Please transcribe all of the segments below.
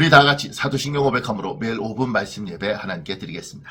우리 다 같이 사도신경 고백함으로 매일 5분 말씀 예배 하나님께 드리겠습니다.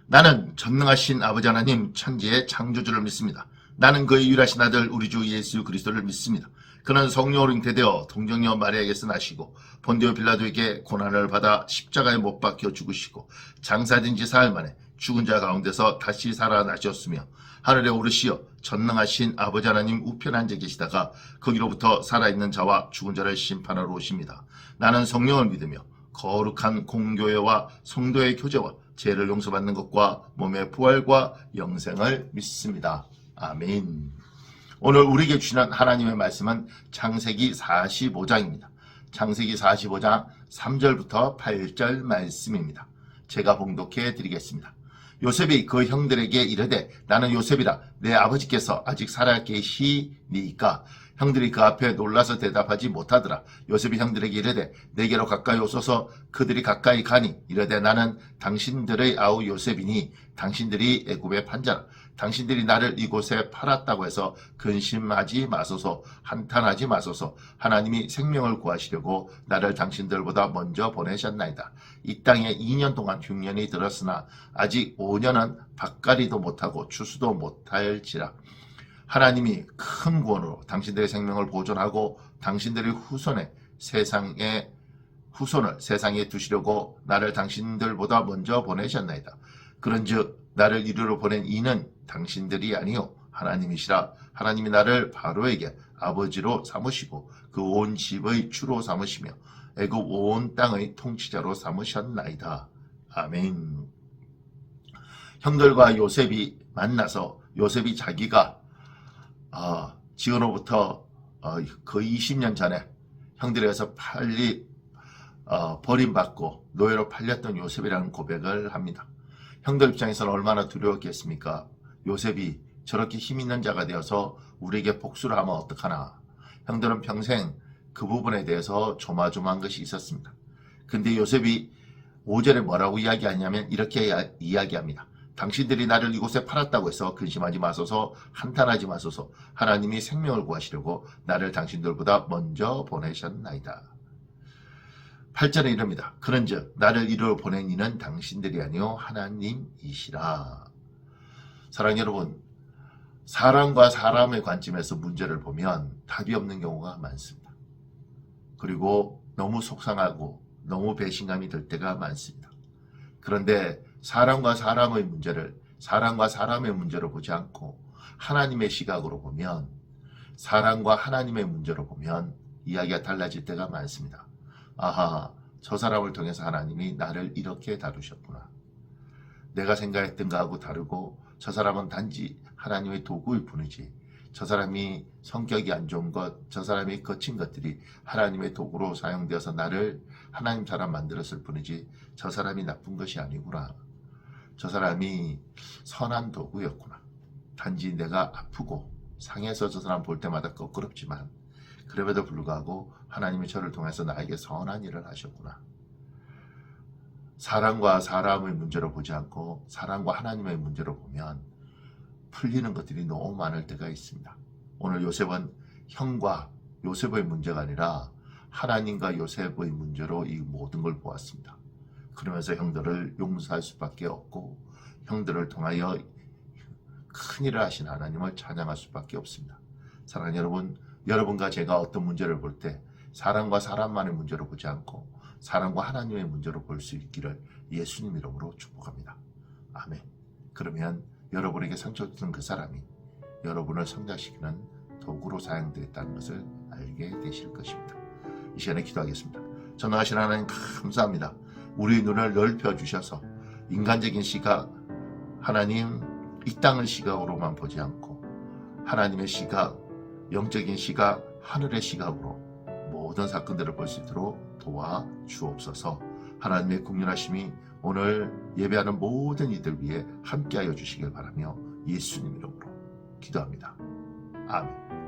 나는 전능하신 아버지 하나님 천지의 창조주를 믿습니다. 나는 그의 유일하신 아들 우리 주 예수 그리스도를 믿습니다. 그는 성령으로 잉태되어 동정녀 마리아에게서 나시고 본디오 빌라도에게 고난을 받아 십자가에 못 박혀 죽으시고 장사된 지 사흘 만에 죽은 자 가운데서 다시 살아나셨으며 하늘에 오르시어 전능하신 아버지 하나님 우편에 앉아 계시다가 거기로부터 살아있는 자와 죽은 자를 심판하러 오십니다. 나는 성령을 믿으며 거룩한 공교회와 성도의 교제와 죄를 용서받는 것과 몸의 부활과 영생을 믿습니다. 아멘. 오늘 우리에게 주시는 하나님의 말씀은 창세기 45장입니다. 창세기 45장 3절부터 8절 말씀입니다. 제가 봉독해 드리겠습니다. 요셉이 그 형들에게 이르되 나는 요셉이라 내 아버지께서 아직 살아 계시니이까 형들이 그 앞에 놀라서 대답하지 못하더라. 요셉이 형들에게 이르되 내게로 가까이 오소서. 그들이 가까이 가니 이르되 나는 당신들의 아우 요셉이니 당신들이 애굽의 판자라. 당신들이 나를 이곳에 팔았다고 해서 근심하지 마소서. 한탄하지 마소서. 하나님이 생명을 구하시려고 나를 당신들보다 먼저 보내셨나이다. 이 땅에 2년 동안 흉년이 들었으나 아직 5년은 밭갈이도 못하고 추수도 못할지라. 하나님이 큰 구원으로 당신들의 생명을 보존하고 당신들의 후손을 세상에 두시려고 나를 당신들보다 먼저 보내셨나이다. 그런즉 나를 이리로 보낸 이는 당신들이 아니요 하나님이시라. 하나님이 나를 바로에게 아버지로 삼으시고 그 온 집의 주로 삼으시며 애굽 온 땅의 통치자로 삼으셨나이다. 아멘. 형들과 요셉이 만나서 요셉이 자기가 지금으로부터 거의 20년 전에 형들에 의해서 버림받고 노예로 팔렸던 요셉이라는 고백을 합니다. 형들 입장에서는 얼마나 두려웠겠습니까? 요셉이 저렇게 힘있는 자가 되어서 우리에게 복수를 하면 어떡하나. 형들은 평생 그 부분에 대해서 조마조마한 것이 있었습니다. 근데 요셉이 5절에 뭐라고 이야기하냐면 이렇게 이야기합니다. 당신들이 나를 이곳에 팔았다고 해서 근심하지 마소서. 한탄하지 마소서. 하나님이 생명을 구하시려고 나를 당신들보다 먼저 보내셨나이다. 8절에 이릅니다. 그런즉 나를 이리로 보낸 이는 당신들이 아니요 하나님이시라. 사랑하는 여러분, 사람과 사람의 관점에서 문제를 보면 답이 없는 경우가 많습니다. 그리고 너무 속상하고 너무 배신감이 들 때가 많습니다. 그런데 사람과 사람의 문제로 보지 않고 하나님의 시각으로 보면, 사람과 하나님의 문제로 보면 이야기가 달라질 때가 많습니다. 아하, 저 사람을 통해서 하나님이 나를 이렇게 다루셨구나. 내가 생각했던 거하고 다르고 저 사람은 단지 하나님의 도구일 뿐이지, 저 사람이 성격이 안 좋은 것, 저 사람이 거친 것들이 하나님의 도구로 사용되어서 나를 하나님 사람 만들었을 뿐이지 저 사람이 나쁜 것이 아니구나. 저 사람이 선한 도구였구나. 단지 내가 아프고 상해서 저 사람 볼 때마다 껄끄럽지만 그럼에도 불구하고 하나님이 저를 통해서 나에게 선한 일을 하셨구나. 사람과 사람의 문제로 보지 않고 사람과 하나님의 문제로 보면 풀리는 것들이 너무 많을 때가 있습니다. 오늘 요셉은 형과 요셉의 문제가 아니라 하나님과 요셉의 문제로 이 모든 걸 보았습니다. 그러면서 형들을 용서할 수밖에 없고 형들을 통하여 큰일을 하신 하나님을 찬양할 수밖에 없습니다. 사랑하는 여러분, 여러분과 제가 어떤 문제를 볼 때 사람과 사람만의 문제로 보지 않고 사람과 하나님의 문제로 볼 수 있기를 예수님 이름으로 축복합니다. 아멘. 그러면 여러분에게 상처 주는 그 사람이 여러분을 성장시키는 도구로 사용되었다는 것을 알게 되실 것입니다. 이 시간에 기도하겠습니다. 전능하신 하나님 감사합니다. 우리 눈을 넓혀주셔서 인간적인 시각, 하나님 이 땅의 시각으로만 보지 않고 하나님의 시각, 영적인 시각, 하늘의 시각으로 모든 사건들을 볼 수 있도록 도와주옵소서. 하나님의 국률하심이 오늘 예배하는 모든 이들 위해 함께하여 주시길 바라며 예수님 이름으로 기도합니다. 아멘.